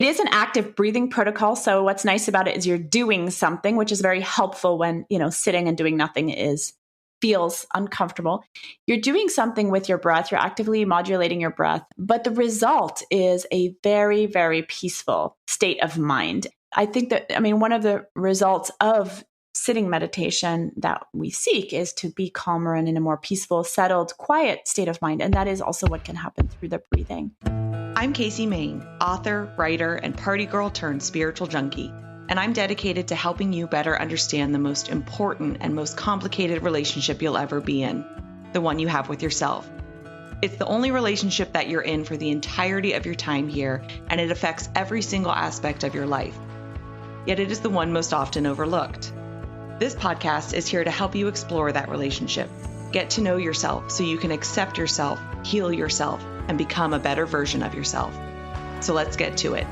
It is an active breathing protocol. So what's nice about it is you're doing something, which is very helpful when, sitting and doing nothing feels uncomfortable. You're doing something with your breath. You're actively modulating your breath, but the result is a very, very peaceful state of mind. I think that, one of the results of sitting meditation that we seek is to be calmer and in a more peaceful, settled, quiet state of mind. And that is also what can happen through the breathing. I'm Casey Main, author, writer, and party girl turned spiritual junkie. And I'm dedicated to helping you better understand the most important and most complicated relationship you'll ever be in, the one you have with yourself. It's the only relationship that you're in for the entirety of your time here, and it affects every single aspect of your life. Yet it is the one most often overlooked. This podcast is here to help you explore that relationship, get to know yourself so you can accept yourself, heal yourself, and become a better version of yourself. So let's get to it.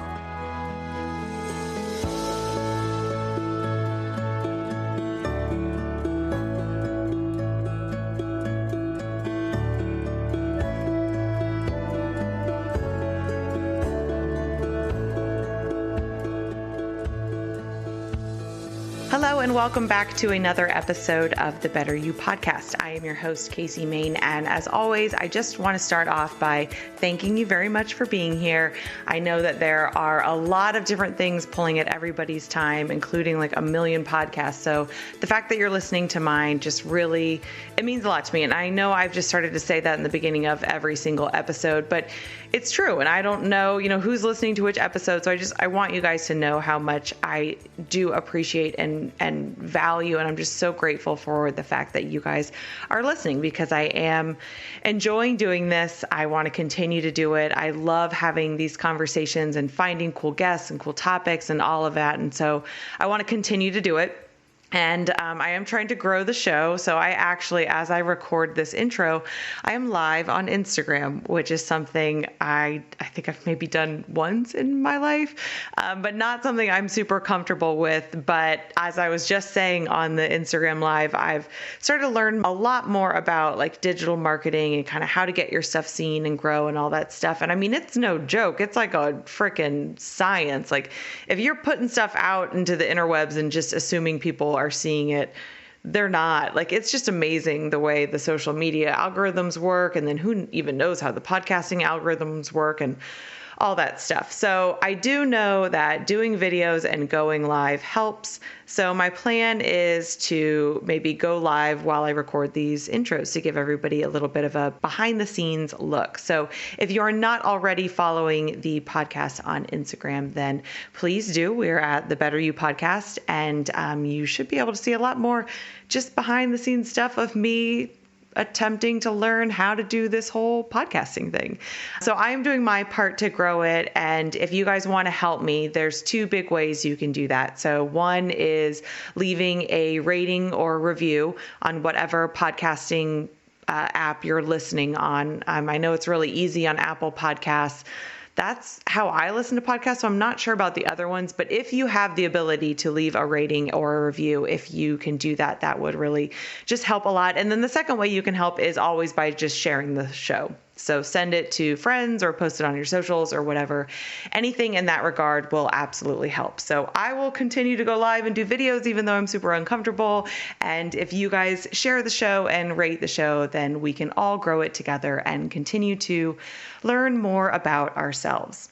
Hello and welcome back to another episode of the Better You podcast. I am your host, Casey Main, and as always, I just want to start off by thanking you very much for being here. I know that there are a lot of different things pulling at everybody's time, including like a million podcasts. So the fact that you're listening to mine just really, it means a lot to me. And I know I've just started to say that in the beginning of every single episode, but it's true. And I don't know, who's listening to which episode. So I want you guys to know how much I do appreciate and value. And I'm just so grateful for the fact that you guys are listening because I am enjoying doing this. I want to continue to do it. I love having these conversations and finding cool guests and cool topics and all of that. And so I want to continue to do it. And I am trying to grow the show. So I actually, as I record this intro, I am live on Instagram, which is something I think I've maybe done once in my life, but not something I'm super comfortable with. But as I was just saying on the Instagram live, I've started to learn a lot more about like digital marketing and kind of how to get your stuff seen and grow and all that stuff. And I mean, it's no joke. It's like a freaking science. Like if you're putting stuff out into the interwebs and just assuming people are seeing it, they're not. Like, it's just amazing the way the social media algorithms work. And then who even knows how the podcasting algorithms work and all that stuff. So I do know that doing videos and going live helps. So my plan is to maybe go live while I record these intros to give everybody a little bit of a behind the scenes look. So if you're not already following the podcast on Instagram, then please do. We're at the Better You podcast, and you should be able to see a lot more just behind the scenes stuff of me attempting to learn how to do this whole podcasting thing. So I am doing my part to grow it. And if you guys want to help me, there's two big ways you can do that. So one is leaving a rating or review on whatever podcasting app you're listening on. I know it's really easy on Apple Podcasts. That's how I listen to podcasts. So I'm not sure about the other ones, but if you have the ability to leave a rating or a review, if you can do that, that would really just help a lot. And then the second way you can help is always by just sharing the show. So send it to friends or post it on your socials or whatever. Anything in that regard will absolutely help. So I will continue to go live and do videos, even though I'm super uncomfortable. And if you guys share the show and rate the show, then we can all grow it together and continue to learn more about ourselves.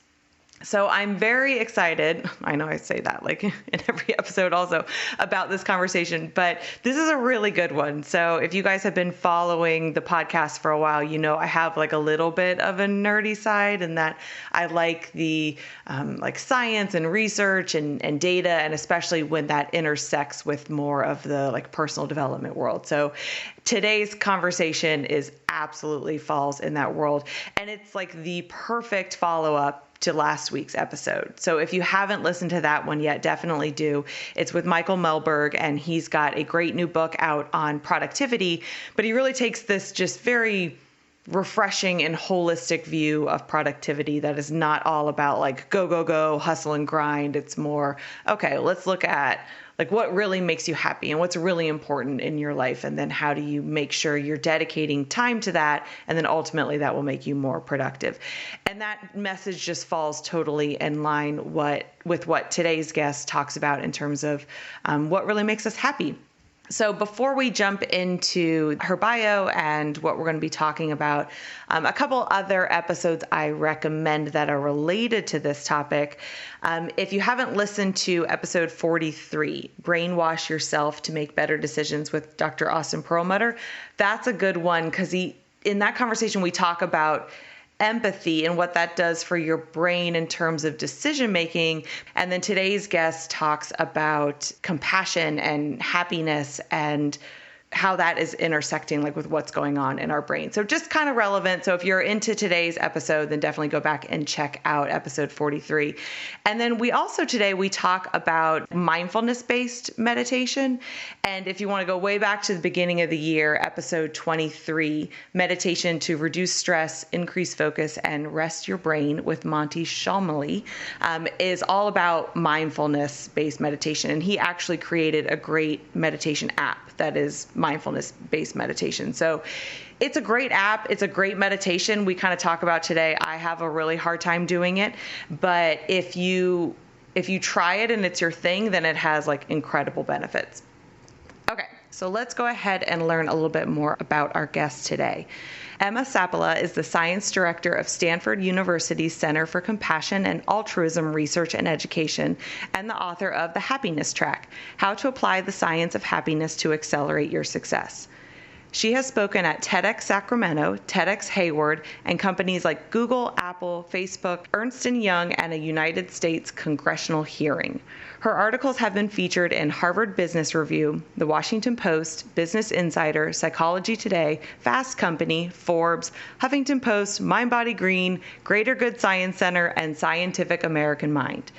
So I'm very excited. I know I say that like in every episode also about this conversation, but this is a really good one. So if you guys have been following the podcast for a while, you know I have like a little bit of a nerdy side, and that I like the like science and research and data, and especially when that intersects with more of the like personal development world. So today's conversation is absolutely falls in that world, and it's like the perfect follow-up to last week's episode. So if you haven't listened to that one yet, definitely do. It's with Michael Melberg, and he's got a great new book out on productivity, but he really takes this just very refreshing and holistic view of productivity that is not all about like go, go, go, hustle and grind. It's more, okay, let's look at like what really makes you happy and what's really important in your life. And then how do you make sure you're dedicating time to that? And then ultimately that will make you more productive. And that message just falls totally in line with what today's guest talks about in terms of what really makes us happy. So before we jump into her bio and what we're going to be talking about, a couple other episodes I recommend that are related to this topic. If you haven't listened to episode 43, Brainwash Yourself to Make Better Decisions with Dr. Austin Perlmutter, that's a good one because in that conversation we talk about empathy and what that does for your brain in terms of decision making. And then today's guest talks about compassion and happiness and how that is intersecting like with what's going on in our brain. So just kind of relevant. So if you're into today's episode, then definitely go back and check out episode 43. And then we talk about mindfulness-based meditation. And if you want to go way back to the beginning of the year, episode 23, meditation to reduce stress, increase focus, and rest your brain with Monty Shalmali, is all about mindfulness-based meditation. And he actually created a great meditation app that is mindfulness-based meditation. So it's a great app. It's a great meditation. We kind of talk about today. I have a really hard time doing it, but if you try it and it's your thing, then it has like incredible benefits. Okay, so let's go ahead and learn a little bit more about our guest today. Emma Seppälä is the science director of Stanford University's Center for Compassion and Altruism Research and Education and the author of The Happiness Track: How to Apply the Science of Happiness to Accelerate Your Success. She has spoken at TEDx Sacramento, TEDx Hayward, and companies like Google, Apple, Facebook, Ernst & Young, and a United States congressional hearing. Her articles have been featured in Harvard Business Review, The Washington Post, Business Insider, Psychology Today, Fast Company, Forbes, Huffington Post, Mind Body Green, Greater Good Science Center, and Scientific American Mind.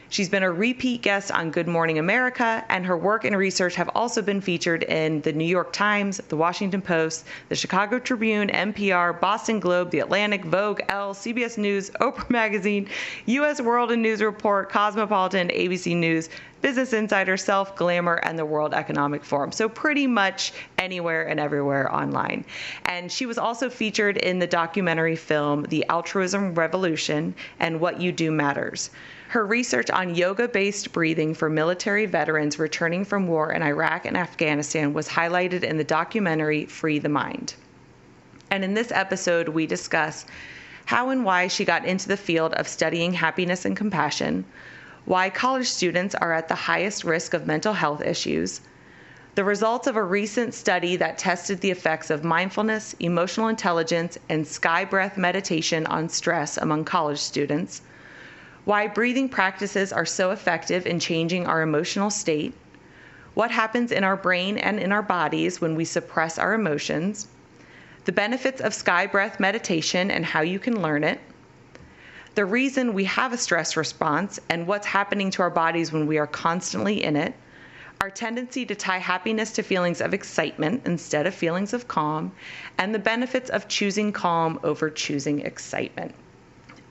She's been a repeat guest on Good Morning America, and her work and research have also been featured in the New York Times, the Washington Post, the Chicago Tribune, NPR, Boston Globe, the Atlantic, Vogue, ELLE, CBS News, Oprah Magazine, U.S. World and News Report, Cosmopolitan, ABC News, Business Insider, Self, Glamour, and the World Economic Forum. So pretty much anywhere and everywhere online. And she was also featured in the documentary film, The Altruism Revolution and What You Do Matters. Her research on yoga-based breathing for military veterans returning from war in Iraq and Afghanistan was highlighted in the documentary Free the Mind. And in this episode, we discuss how and why she got into the field of studying happiness and compassion, why college students are at the highest risk of mental health issues, the results of a recent study that tested the effects of mindfulness, emotional intelligence, and sky breath meditation on stress among college students, why breathing practices are so effective in changing our emotional state, what happens in our brain and in our bodies when we suppress our emotions, the benefits of sky breath meditation and how you can learn it, the reason we have a stress response and what's happening to our bodies when we are constantly in it, our tendency to tie happiness to feelings of excitement instead of feelings of calm, and the benefits of choosing calm over choosing excitement.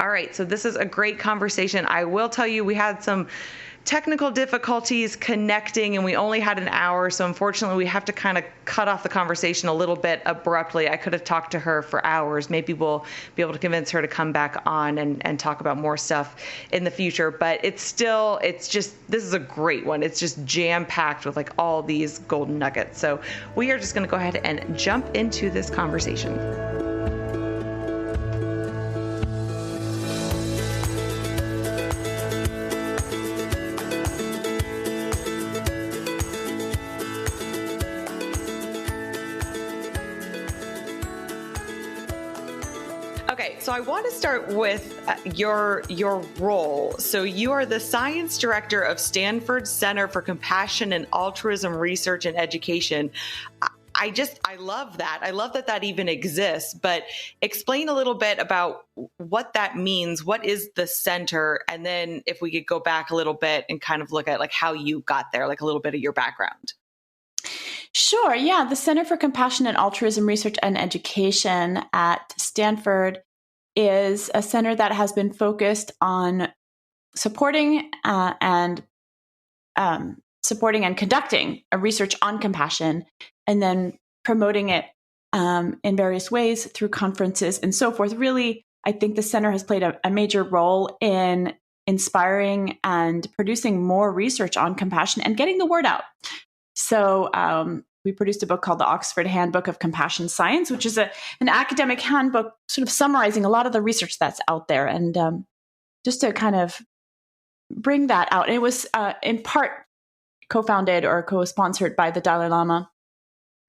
All right, so this is a great conversation. I will tell you, we had some technical difficulties connecting and we only had an hour. So unfortunately, we have to kind of cut off the conversation a little bit abruptly. I could have talked to her for hours. Maybe we'll be able to convince her to come back on and talk about more stuff in the future. But this is a great one. It's just jam-packed with like all these golden nuggets. So we are just going to go ahead and jump into this conversation. Okay, so I want to start with your role. So you are the science director of Stanford Center for Compassion and Altruism Research and Education. I love that. I love that even exists, but explain a little bit about what that means. What is the center? And then if we could go back a little bit and kind of look at like how you got there, like a little bit of your background. Sure. Yeah. The Center for Compassion and Altruism Research and Education at Stanford is a center that has been focused on supporting supporting and conducting a research on compassion, and then promoting it in various ways through conferences and so forth. Really, I think the center has played a major role in inspiring and producing more research on compassion and getting the word out. So we produced a book called the Oxford Handbook of Compassion Science, which is an academic handbook sort of summarizing a lot of the research that's out there, and just to kind of bring that out. And it was in part co-founded or co-sponsored by the Dalai Lama.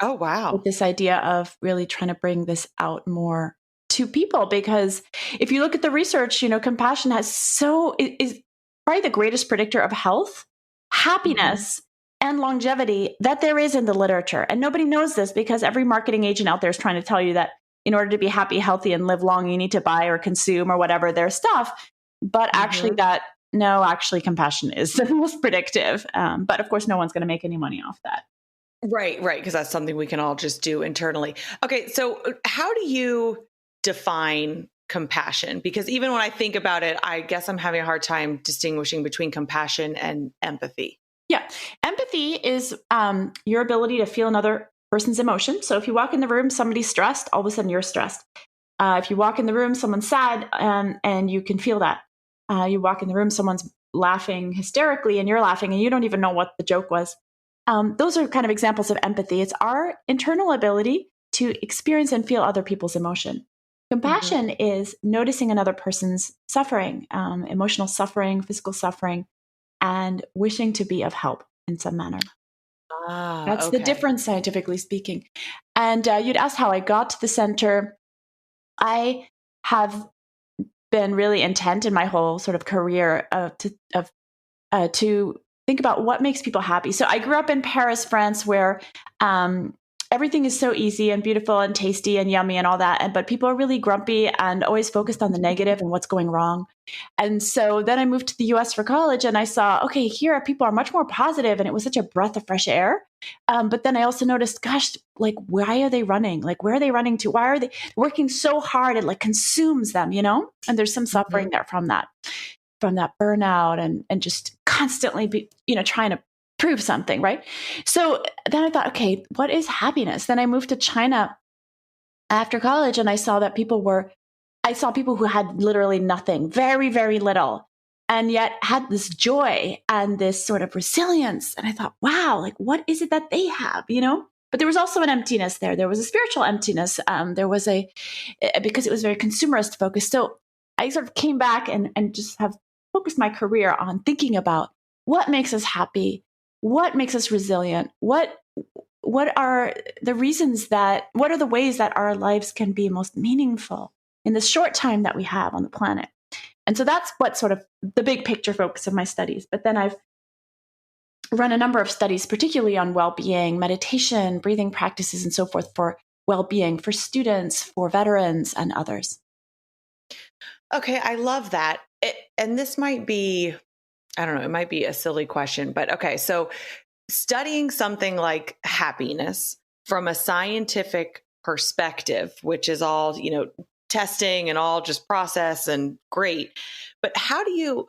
Oh, wow. With this idea of really trying to bring this out more to people, because if you look at the research, compassion is probably the greatest predictor of health, happiness, and longevity that there is in the literature. And nobody knows this because every marketing agent out there is trying to tell you that in order to be happy, healthy, and live long, you need to buy or consume or whatever their stuff. But actually compassion is the most predictive. But of course, no one's going to make any money off that. Right. Because that's something we can all just do internally. Okay. So how do you define compassion? Because even when I think about it, I guess I'm having a hard time distinguishing between compassion and empathy. Yeah. Empathy is your ability to feel another person's emotion. So if you walk in the room, somebody's stressed, all of a sudden you're stressed. If you walk in the room, someone's sad, and you can feel that. You walk in the room, someone's laughing hysterically and you're laughing and you don't even know what the joke was. Those are kind of examples of empathy. It's our internal ability to experience and feel other people's emotion. Compassion is noticing another person's suffering, emotional suffering, physical suffering, and wishing to be of help in some manner. That's the difference, scientifically speaking. And you'd asked how I got to the center. I have been really intent in my whole sort of career to think about what makes people happy. So I grew up in Paris, France, where everything is so easy and beautiful and tasty and yummy and all that. But people are really grumpy and always focused on the negative and what's going wrong. And so then I moved to the US for college and I saw, okay, here people are much more positive, and it was such a breath of fresh air. But then I also noticed, gosh, like, why are they running? Like, where are they running to? Why are they working so hard? It like consumes them, And there's some suffering there from that burnout and just constantly trying to prove something, right? So then I thought, okay, what is happiness? Then I moved to China after college, and I saw people who had literally nothing, very, very little, and yet had this joy and this sort of resilience. And I thought, wow, like, what is it that they have, But there was also an emptiness there. There was a spiritual emptiness. There was because it was very consumerist focused. So I sort of came back and just have focused my career on thinking about what makes us happy, what makes us resilient, what are the ways that our lives can be most meaningful in the short time that we have on the planet. And so that's what sort of the big picture focus of my studies. But then I've run a number of studies, particularly on well-being, meditation, breathing practices, and so forth, for well-being for students, for veterans, and others. Okay, I love that. And this might be, I don't know, it might be a silly question, but okay. So studying something like happiness from a scientific perspective, which is all, testing and all just process and great. But how do you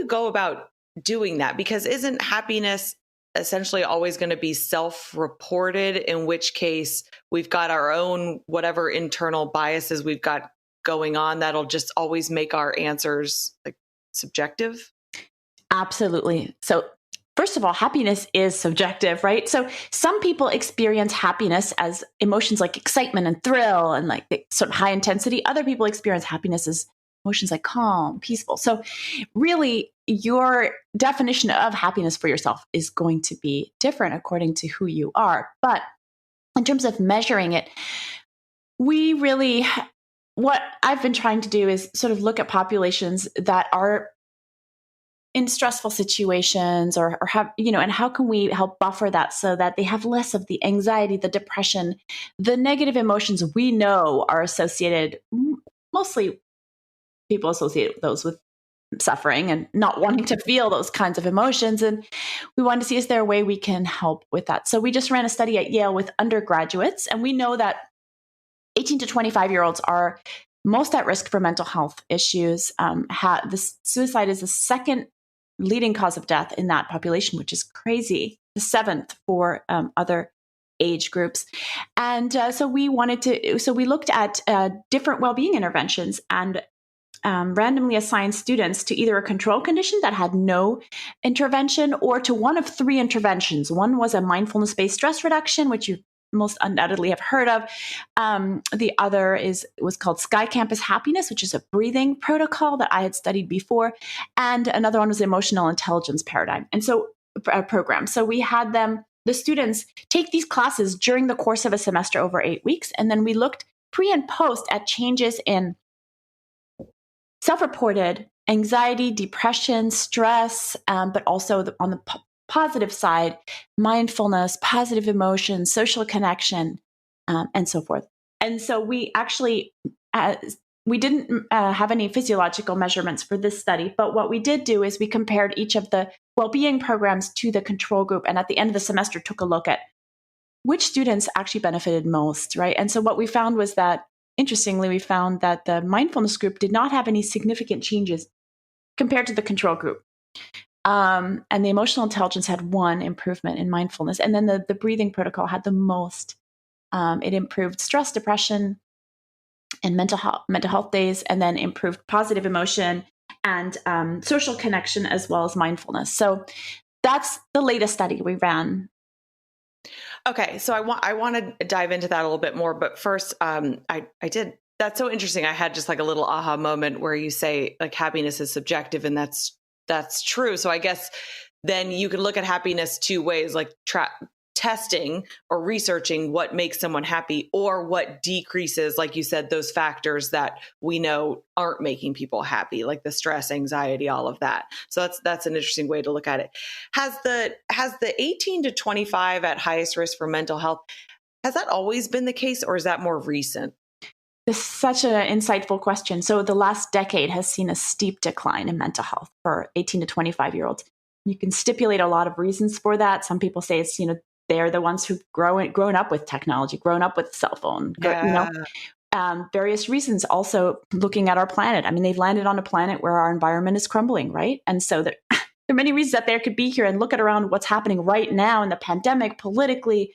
go about doing that? Because isn't happiness essentially always going to be self-reported, in which case we've got our own whatever internal biases we've got going on that'll just always make our answers like subjective? Absolutely. So first of all, happiness is subjective, right? So some people experience happiness as emotions like excitement and thrill and like sort of high intensity. Other people experience happiness as emotions like calm, peaceful. So really, your definition of happiness for yourself is going to be different according to who you are. But in terms of measuring it, what I've been trying to do is sort of look at populations that are in stressful situations or have, and how can we help buffer that so that they have less of the anxiety, the depression, the negative emotions we know are associated, mostly people associate those with suffering and not wanting to feel those kinds of emotions. And we wanted to see, is there a way we can help with that? So we just ran a study at Yale with undergraduates, and we know that 18 to 25-year-olds are most at risk for mental health issues. Suicide is the second leading cause of death in that population, which is crazy. The seventh for other age groups. And so we looked at different well-being interventions and randomly assigned students to either a control condition that had no intervention or to one of three interventions. One was a mindfulness-based stress reduction, which you most undoubtedly have heard of. The other was called Sky Campus Happiness, which is a breathing protocol that I had studied before. And another one was the emotional intelligence paradigm. And so program. So we had the students take these classes during the course of a semester over 8 weeks. And then we looked pre and post at changes in self-reported anxiety, depression, stress, but also on the positive side, mindfulness, positive emotions, social connection, and so forth. And so we actually, we didn't have any physiological measurements for this study, but what we did do is we compared each of the well-being programs to the control group. And at the end of the semester, took a look at which students actually benefited most, right? And so what we found was that, interestingly, we found that the mindfulness group did not have any significant changes compared to the control group. And the emotional intelligence had one improvement in mindfulness. And then the breathing protocol had the most. It improved stress, depression, and mental health days, and then improved positive emotion and social connection, as well as mindfulness. So that's the latest study we ran. Okay, so I want to dive into that a little bit more, but first, I did. That's so interesting. I had just like a little aha moment where you say like happiness is subjective, and that's true. So I guess then you can look at happiness two ways, like testing or researching what makes someone happy or what decreases, like you said, those factors that we know aren't making people happy, like the stress, anxiety, all of that. So that's an interesting way to look at it. Has the 18 to 25 at highest risk for mental health, has that always been the case, or is that more recent? This is such an insightful question. So the last decade has seen a steep decline in mental health for 18 to 25-year-olds. You can stipulate a lot of reasons for that. Some people say it's, they're the ones who've grown up with technology, grown up with cell phone, various reasons. Also looking at our planet. I mean, they've landed on a planet where our environment is crumbling, right? And so there are many reasons that there could be here, and look at around what's happening right now in the pandemic, politically,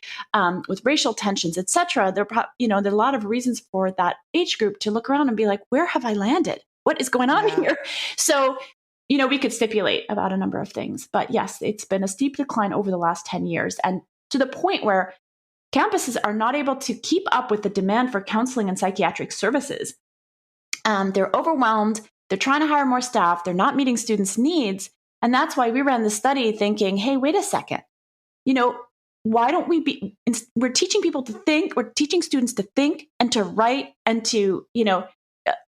with racial tensions, et cetera. There are a lot of reasons for that age group to look around and be like, where have I landed? What is going on here? So, we could stipulate about a number of things, but yes, it's been a steep decline over the last 10 years. And to the point where campuses are not able to keep up with the demand for counseling and psychiatric services. They're overwhelmed. They're trying to hire more staff. They're not meeting students' needs. And that's why we ran the study thinking, hey, wait a second. Why don't we're teaching people to think, we're teaching students to think and to write and to,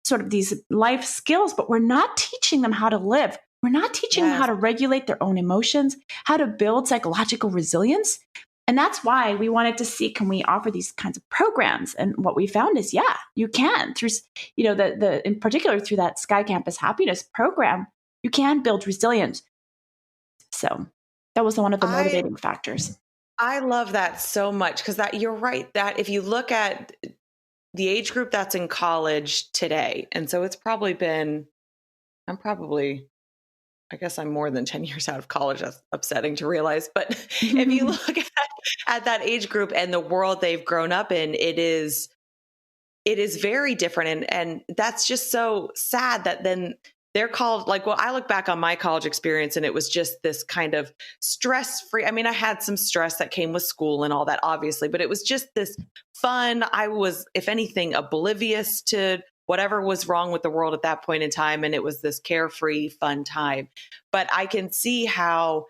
sort of these life skills, but we're not teaching them how to live. We're not teaching them how to regulate their own emotions, how to build psychological resilience. And that's why we wanted to see, can we offer these kinds of programs? And what we found is, you can through, in particular through that Sky Campus Happiness program, you can build resilience. So that was one of the motivating factors. I love that so much, because you're right, that if you look at the age group that's in college today, and so it's probably been, I guess I'm more than 10 years out of college. That's upsetting to realize. But if you look at that age group and the world they've grown up in, it is very different. And that's just so sad that then they're called, I look back on my college experience and it was just this kind of stress-free. I mean, I had some stress that came with school and all that, obviously, but it was just this fun. I was, if anything, oblivious to whatever was wrong with the world at that point in time. And it was this carefree, fun time. But I can see how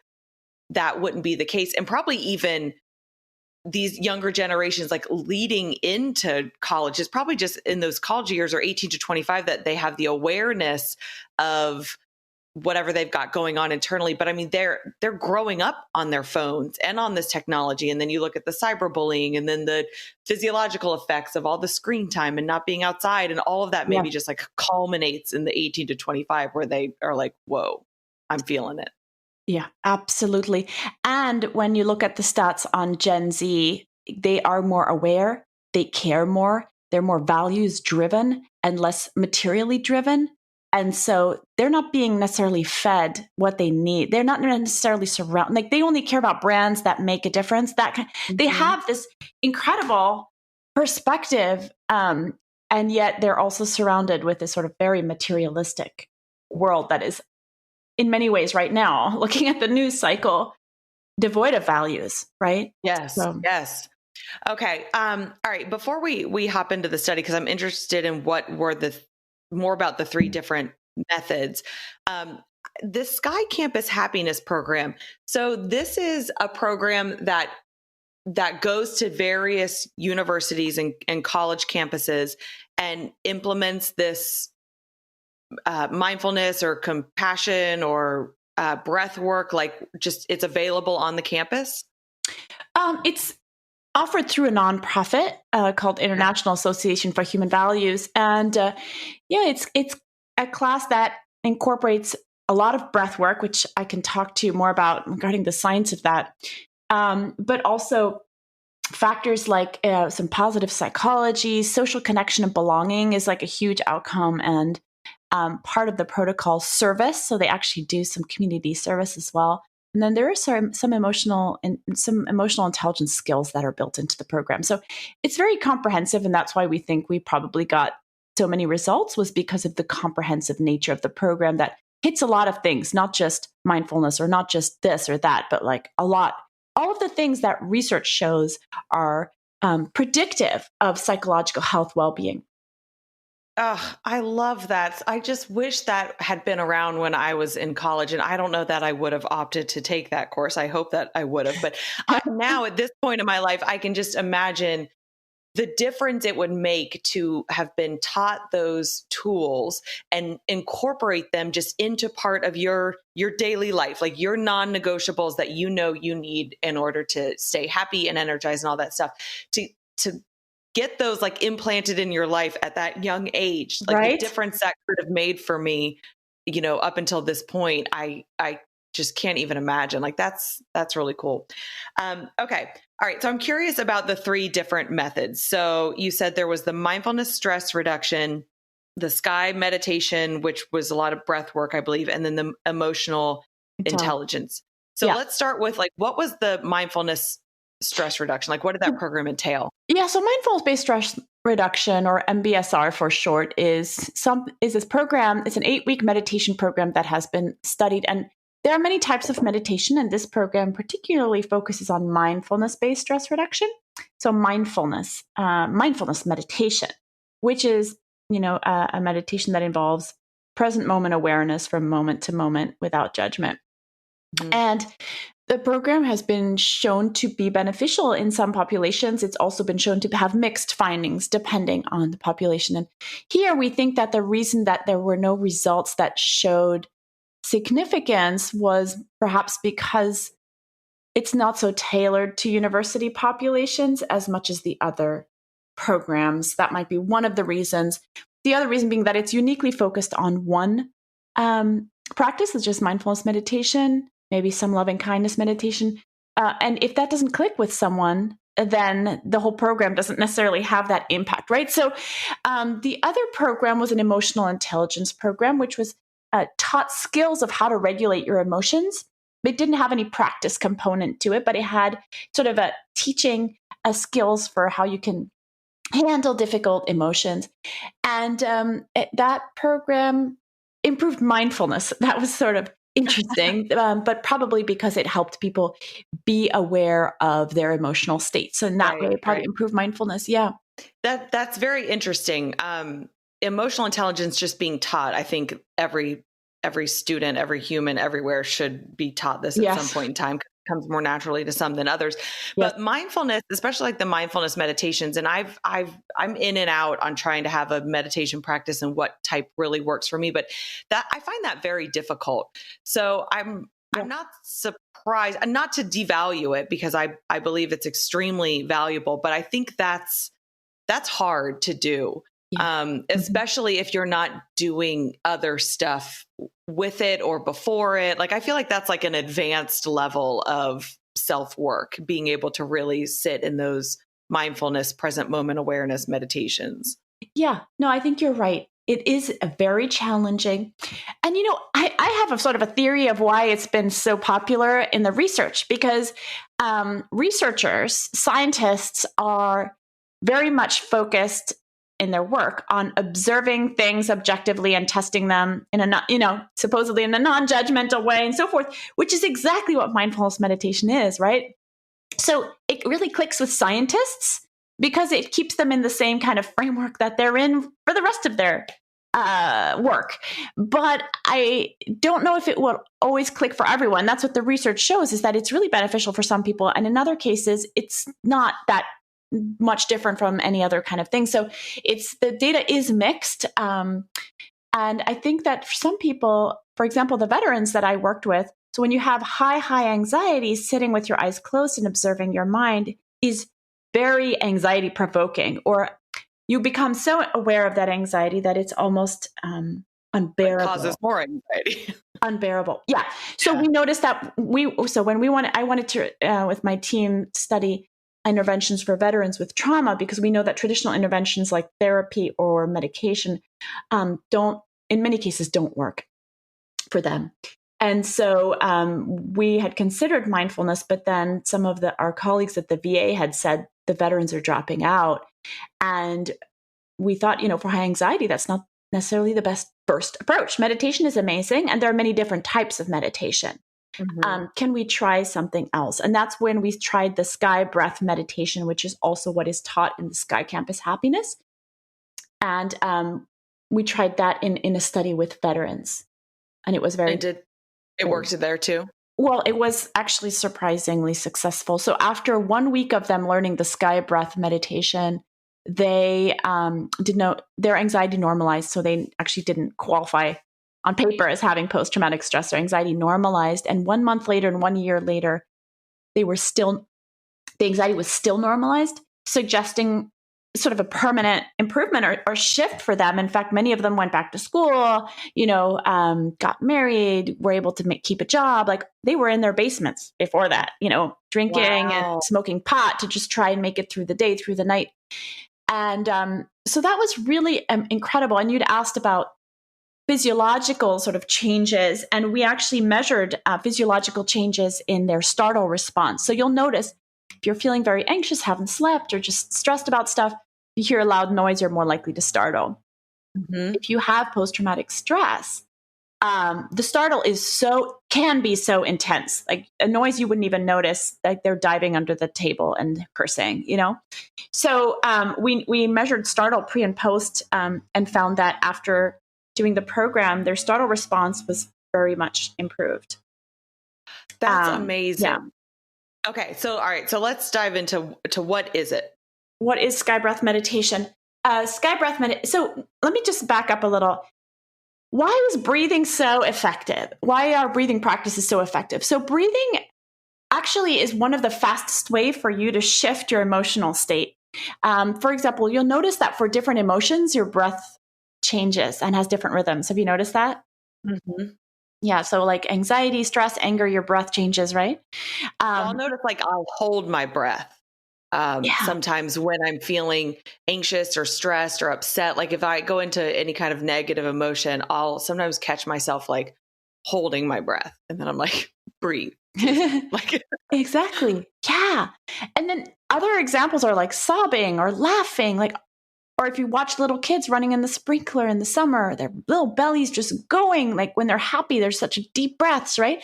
that wouldn't be the case. And probably even these younger generations, leading into college, is probably just in those college years or 18 to 25 that they have the awareness of whatever they've got going on internally. But I mean, they're growing up on their phones and on this technology. And then you look at the cyberbullying and then the physiological effects of all the screen time and not being outside, and all of that maybe just like culminates in the 18 to 25 where they are like, whoa, I'm feeling it. Yeah, absolutely. And when you look at the stats on Gen Z, they are more aware, they care more, they're more values driven and less materially driven. And so they're not being necessarily fed what they need. They're not necessarily surrounded, like they only care about brands that make a difference. They have this incredible perspective. And yet they're also surrounded with this sort of very materialistic world that is in many ways right now, looking at the news cycle, devoid of values, right? Yes. Yes. Okay. All right. Before we hop into the study, because I'm interested in what were more about the three different methods. The Sky Campus Happiness Program. So this is a program that goes to various universities and college campuses and implements this mindfulness or compassion or breath work. Like, just it's available on the campus. It's offered through a nonprofit called International Association for Human Values, and it's a class that incorporates a lot of breath work, which I can talk to you more about regarding the science of that, but also factors like some positive psychology, social connection and belonging is like a huge outcome, and part of the protocol service. So they actually do some community service as well. And then there are some emotional intelligence skills that are built into the program. So it's very comprehensive. And that's why we think we probably got so many results, was because of the comprehensive nature of the program that hits a lot of things, not just mindfulness or not just this or that, but like a lot. All of the things that research shows are predictive of psychological health, well-being. Oh, I love that. I just wish that had been around when I was in college, and I don't know that I would have opted to take that course. I hope that I would have, but now at this point in my life, I can just imagine the difference it would make to have been taught those tools and incorporate them just into part of your daily life, like your non-negotiables that you need in order to stay happy and energized and all that stuff. To get those like implanted in your life at that young age, like right? The difference that could have made for me, up until this point, I just can't even imagine. Like that's really cool. Okay. All right. So I'm curious about the three different methods. So you said there was the mindfulness stress reduction, the Sky meditation, which was a lot of breath work, I believe, and then the emotional intelligence. So let's start with like, what was the mindfulness stress reduction? Like, what did that program entail? Yeah. So mindfulness-based stress reduction, or MBSR for short, is this program. It's an 8-week meditation program that has been studied, and there are many types of meditation, and this program particularly focuses on mindfulness-based stress reduction. So mindfulness meditation, which is, a meditation that involves present moment awareness from moment to moment without judgment. Mm-hmm. And the program has been shown to be beneficial in some populations. It's also been shown to have mixed findings depending on the population. And here we think that the reason that there were no results that showed significance was perhaps because it's not so tailored to university populations as much as the other programs. That might be one of the reasons. The other reason being that it's uniquely focused on one practice, is just mindfulness meditation, maybe some loving kindness meditation. And if that doesn't click with someone, then the whole program doesn't necessarily have that impact, right? So the other program was an emotional intelligence program, which was taught skills of how to regulate your emotions. It didn't have any practice component to it, but it had sort of a teaching skills for how you can handle difficult emotions. And that program improved mindfulness. That was sort of interesting, but probably because it helped people be aware of their emotional states. So in that way, it probably improved mindfulness. Yeah. That's very interesting. Emotional intelligence just being taught. I think every student, every human everywhere should be taught this at some point in time. comes more naturally to some than others. Yes. But mindfulness, especially like the mindfulness meditations, and I'm in and out on trying to have a meditation practice and what type really works for me. But that I find that very difficult. So I'm not surprised, and not to devalue it, because I believe it's extremely valuable, but I think that's hard to do. Especially if you're not doing other stuff with it or before it. Like, I feel like that's like an advanced level of self-work, being able to really sit in those mindfulness, present moment awareness meditations. Yeah, no, I think you're right. It is very challenging. And, I have a sort of a theory of why it's been so popular in the research, because researchers, scientists are very much focused in their work on observing things objectively and testing them in supposedly in a non-judgmental way and so forth, which is exactly what mindfulness meditation is, right? So it really clicks with scientists because it keeps them in the same kind of framework that they're in for the rest of their work. But I don't know if it will always click for everyone. That's what the research shows, is that it's really beneficial for some people. And in other cases, it's not that much different from any other kind of thing. So the data is mixed. And I think that for some people, for example, the veterans that I worked with, so when you have high anxiety, sitting with your eyes closed and observing your mind is very anxiety provoking, or you become so aware of that anxiety that it's almost unbearable. It causes more anxiety. Unbearable. Yeah. So we noticed that I wanted to, with my team, study interventions for veterans with trauma, because we know that traditional interventions like therapy or medication in many cases don't work for them. And so we had considered mindfulness, but then some of our colleagues at the VA had said the veterans are dropping out. And we thought, for high anxiety, that's not necessarily the best first approach. Meditation is amazing, and there are many different types of meditation. Mm-hmm. Can we try something else? And that's when we tried the sky breath meditation, which is also what is taught in the Sky Campus Happiness. And we tried that in a study with veterans. And it was it worked there too? Well, it was actually surprisingly successful. So after 1 week of them learning the sky breath meditation, they their anxiety normalized. So they actually didn't qualify on paper as having post-traumatic stress or anxiety, normalized. And 1 month later and 1 year later, the anxiety was still normalized, suggesting sort of a permanent improvement or shift for them. In fact, many of them went back to school, got married, were able to keep a job. Like, they were in their basements before that, drinking and smoking pot to just try and make it through the day, through the night. And so that was really incredible. And you'd asked about physiological sort of changes, and we actually measured physiological changes in their startle response. So you'll notice if you're feeling very anxious, haven't slept, or just stressed about stuff, you hear a loud noise, you're more likely to startle. Mm-hmm. If you have post-traumatic stress, the startle can be so intense, like a noise you wouldn't even notice, like they're diving under the table and cursing, So we measured startle pre and post, and found that after doing the program, their startle response was very much improved. That's amazing. Yeah. Okay. So, all right. So let's dive into what is it? What is sky breath meditation? So let me just back up a little. Why is breathing so effective? Why are breathing practices so effective? So breathing actually is one of the fastest way for you to shift your emotional state. For example, you'll notice that for different emotions, your breath changes and has different rhythms. Have you noticed that? Mm-hmm. Yeah. So like anxiety, stress, anger, your breath changes, right? I'll notice I'll hold my breath. Sometimes when I'm feeling anxious or stressed or upset, like if I go into any kind of negative emotion, I'll sometimes catch myself holding my breath, and then I'm like, breathe. Exactly. Yeah. And then other examples are like sobbing or laughing, or if you watch little kids running in the sprinkler in the summer, their little bellies just going, like when they're happy, there's such deep breaths, right?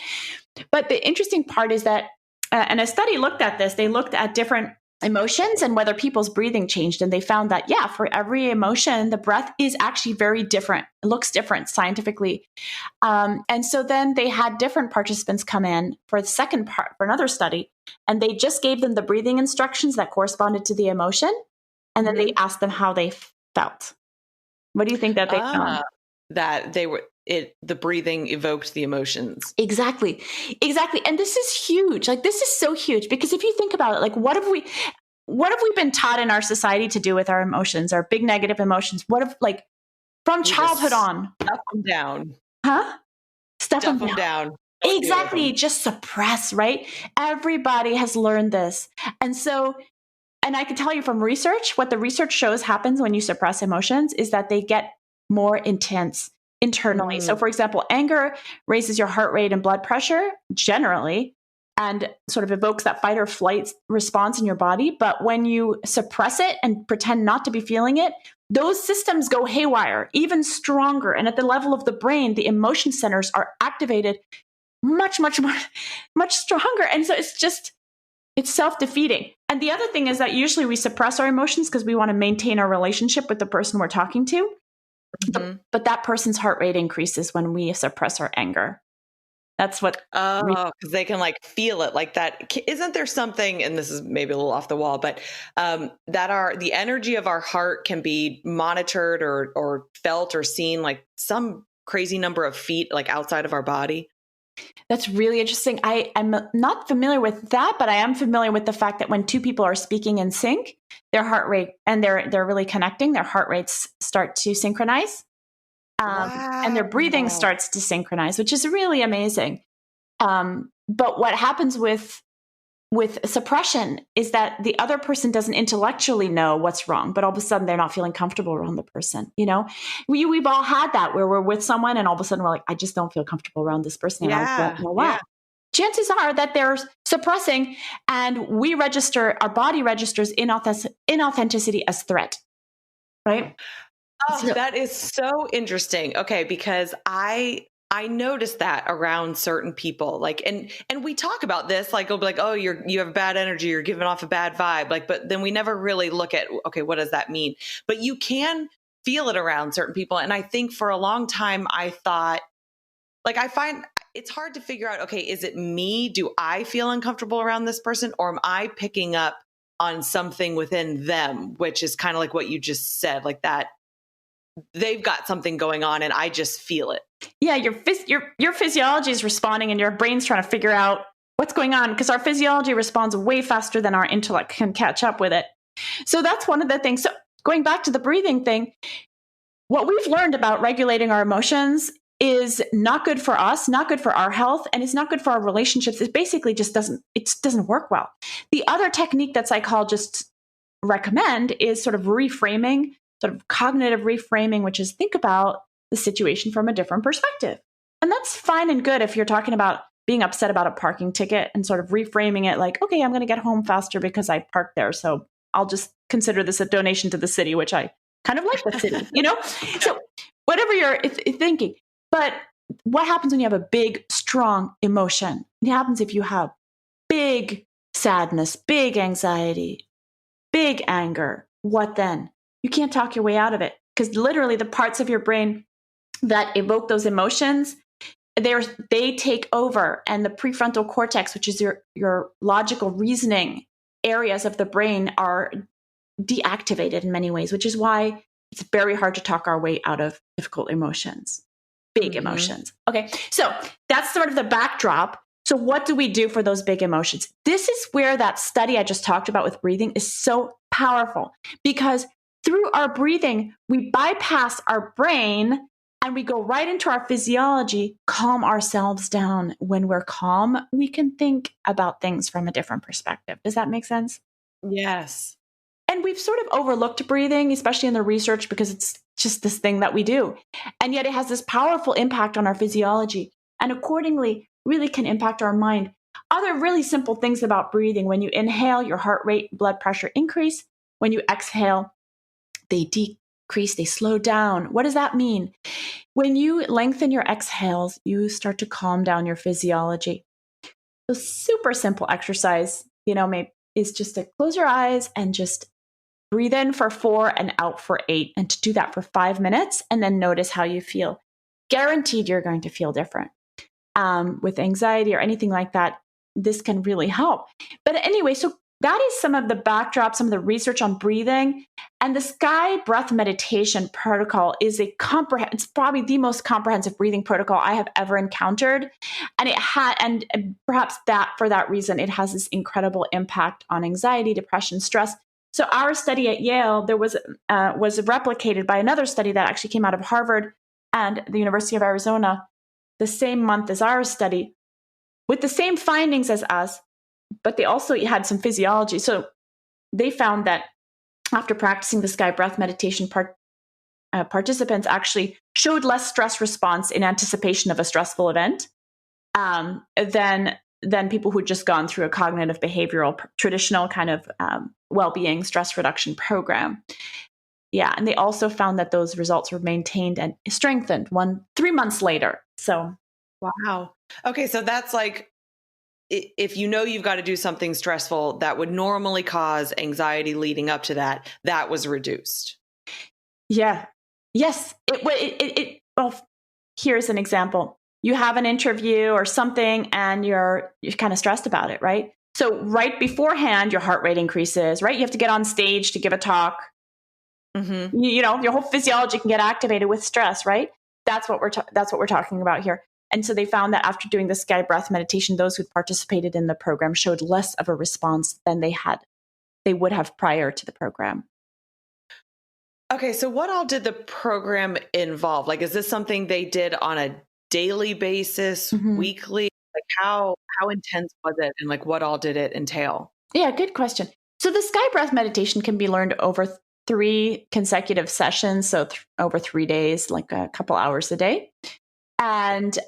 But the interesting part is that, and a study looked at this, they looked at different emotions and whether people's breathing changed. And they found that, yeah, for every emotion, the breath is actually very different. It looks different scientifically. And so then they had different participants come in for the second part, for another study, and they just gave them the breathing instructions that corresponded to the emotion. And then they asked them how they felt. What do you think that they found? That the breathing evoked the emotions. Exactly. And this is huge. Like, this is so huge, because if you think about it, like, what have we been taught in our society to do with our emotions, our big negative emotions? What if, like, from childhood on? Stuff them down. Huh? Stuff them down. Exactly. Just suppress, right? Everybody has learned this. And I can tell you from research, what the research shows happens when you suppress emotions is that they get more intense internally. So, for example, anger raises your heart rate and blood pressure generally, and sort of evokes that fight or flight response in your body. But when you suppress it and pretend not to be feeling it, those systems go haywire, even stronger. And at the level of the brain, the emotion centers are activated much, much more, much stronger. And so it's self-defeating. And the other thing is that usually we suppress our emotions because we want to maintain our relationship with the person we're talking to. But that person's heart rate increases when we suppress our anger. That's what. Because they can like feel it like that. Isn't there something, and this is maybe a little off the wall, but that the energy of our heart can be monitored or felt or seen like some crazy number of feet like outside of our body? That's really interesting. I'm not familiar with that, but I am familiar with the fact that when two people are speaking in sync, their heart rate, and they're really connecting, their heart rates start to synchronize, and their breathing starts to synchronize, which is really amazing. But what happens with suppression is that the other person doesn't intellectually know what's wrong, but all of a sudden they're not feeling comfortable around the person. You know, we've all had that where we're with someone and all of a sudden we're like, I just don't feel comfortable around this person. And I don't know why. Yeah. Chances are that they're suppressing, and our body registers inauthenticity as threat. Right? Oh, that is so interesting. Okay, because I noticed that around certain people, like, and we talk about this, like, it'll be like, oh, you have bad energy, you're giving off a bad vibe, like, but then we never really look at, okay, what does that mean? But you can feel it around certain people. And I think for a long time, I thought, like, I find it's hard to figure out, okay, is it me? Do I feel uncomfortable around this person, or am I picking up on something within them, which is kind of like what you just said, like that they've got something going on and I just feel it. Yeah, your physiology is responding and your brain's trying to figure out what's going on, because our physiology responds way faster than our intellect can catch up with it. So that's one of the things. So going back to the breathing thing, what we've learned about regulating our emotions is not good for us, not good for our health, and it's not good for our relationships. It basically just doesn't work well. The other technique that psychologists recommend is sort of reframing, sort of cognitive reframing, which is think about the situation from a different perspective. And that's fine and good if you're talking about being upset about a parking ticket and sort of reframing it like, okay, I'm going to get home faster because I parked there. So I'll just consider this a donation to the city, which I kind of like the city, you know? So whatever you're thinking. But what happens when you have a big, strong emotion? It happens if you have big sadness, big anxiety, big anger. What then? You can't talk your way out of it, because literally the parts of your brain that evoke those emotions, they take over, and the prefrontal cortex, which is your logical reasoning areas of the brain, are deactivated in many ways, which is why it's very hard to talk our way out of difficult emotions, big emotions. Okay, so that's sort of the backdrop. So what do we do for those big emotions? This is where that study I just talked about with breathing is so powerful, because through our breathing, we bypass our brain and we go right into our physiology, calm ourselves down. When we're calm, we can think about things from a different perspective. Does that make sense? Yes. And we've sort of overlooked breathing, especially in the research, because it's just this thing that we do. And yet it has this powerful impact on our physiology, and accordingly really can impact our mind. Other really simple things about breathing: when you inhale, your heart rate, blood pressure increase. When you exhale, they decrease, they slow down. What does that mean? When you lengthen your exhales, you start to calm down your physiology. So super simple exercise, maybe is just to close your eyes and just breathe in for 4 and out for 8, and to do that for 5 minutes, and then notice how you feel. Guaranteed you're going to feel different. With anxiety or anything like that, this can really help. But anyway, so that is some of the backdrop, some of the research on breathing. And the Sky Breath Meditation protocol is it's probably the most comprehensive breathing protocol I have ever encountered. And and perhaps for that reason, it has this incredible impact on anxiety, depression, stress. So our study at Yale, there was replicated by another study that actually came out of Harvard and the University of Arizona the same month as our study, with the same findings as us, but they also had some physiology. So they found that after practicing the Sky Breath Meditation, participants actually showed less stress response in anticipation of a stressful event than people who'd just gone through a cognitive behavioral traditional kind of well-being stress reduction program. Yeah, and they also found that those results were maintained and strengthened 3 months later. So, wow. Okay, so that's like, if you know you've got to do something stressful that would normally cause anxiety leading up to that, that was reduced. Yeah. Yes. Well, here's an example. You have an interview or something and you're kind of stressed about it, right? So right beforehand, your heart rate increases, right? You have to get on stage to give a talk. Mm-hmm. Your whole physiology can get activated with stress, right? That's what we're talking about here. And so they found that after doing the Sky Breath Meditation, those who participated in the program showed less of a response than they would have prior to the program. Okay, so what all did the program involve? Like, is this something they did on a daily basis, mm-hmm. weekly? Like, how intense was it, and like what all did it entail? Yeah, good question. So the Sky Breath Meditation can be learned over 3 consecutive sessions, so over 3 days, like a couple hours a day. And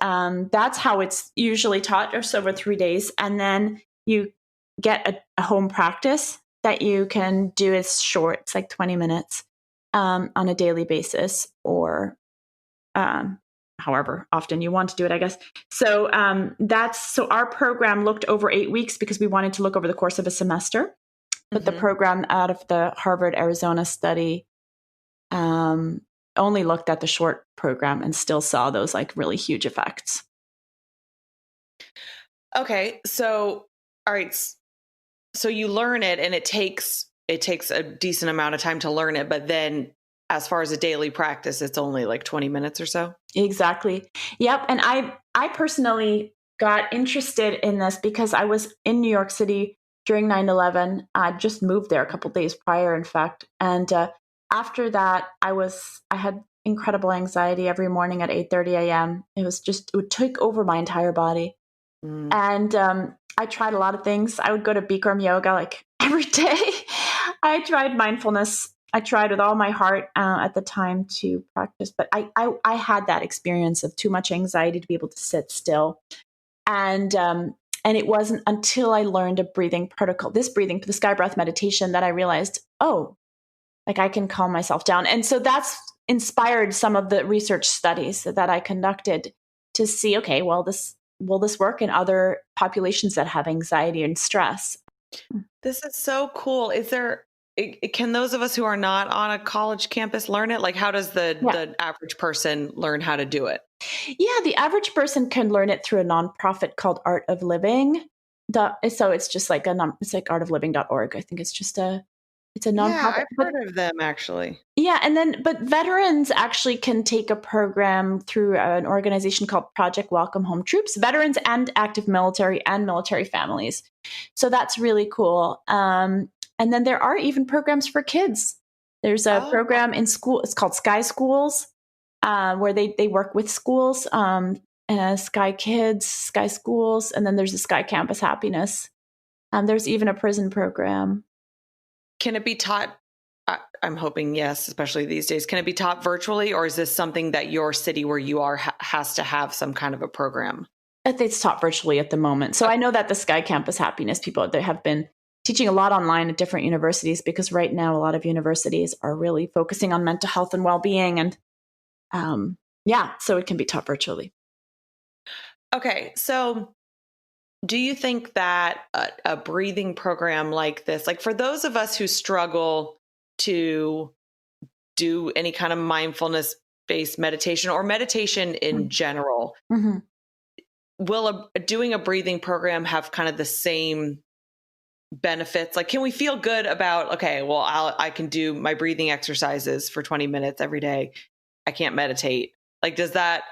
that's how it's usually taught, just over 3 days. And then you get a home practice that you can do. It's short, it's like 20 minutes on a daily basis, or however often you want to do it, I guess. So so our program looked over 8 weeks because we wanted to look over the course of a semester. But mm-hmm. the program out of the Harvard Arizona study only looked at the short program and still saw those like really huge effects. Okay. So, all right. So you learn it, and it takes a decent amount of time to learn it. But then as far as a daily practice, it's only like 20 minutes or so. Exactly. Yep. And I personally got interested in this because I was in New York City during 9/11. I just moved there a couple of days prior, in fact. And after that, I had incredible anxiety every morning at 8:30 a.m. It would take over my entire body. Mm. And I tried a lot of things. I would go to Bikram yoga like every day. I tried mindfulness. I tried with all my heart at the time to practice, but I had that experience of too much anxiety to be able to sit still. And it wasn't until I learned a breathing protocol, the Sky Breath Meditation, that I realized, like I can calm myself down. And so that's inspired some of the research studies that I conducted to see, okay, well, will this work in other populations that have anxiety and stress? This is so cool. Can those of us who are not on a college campus learn it? Like, how does the average person learn how to do it? Yeah, the average person can learn it through a nonprofit called Art of Living. So it's just like it's like artofliving.org. I think it's a nonprofit. Yeah, I've heard of them actually. Yeah, but veterans actually can take a program through an organization called Project Welcome Home Troops, veterans and active military and military families. So that's really cool. And then there are even programs for kids. There's a program in school. It's called Sky Schools, where they work with schools, Sky Kids, Sky Schools, and then there's the Sky Campus Happiness. There's even a prison program. Can it be taught? I'm hoping yes, especially these days. Can it be taught virtually, or is this something that your city where you are has to have some kind of a program? It's taught virtually at the moment. So I know that the Sky Campus Happiness people, they have been teaching a lot online at different universities, because right now a lot of universities are really focusing on mental health and well-being. And so it can be taught virtually. Okay. So Do you think that a breathing program like this, like for those of us who struggle to do any kind of mindfulness-based meditation or meditation in general, will doing a breathing program have kind of the same benefits? Like, can we feel good about, okay, well, I can do my breathing exercises for 20 minutes every day. I can't meditate. Like, does that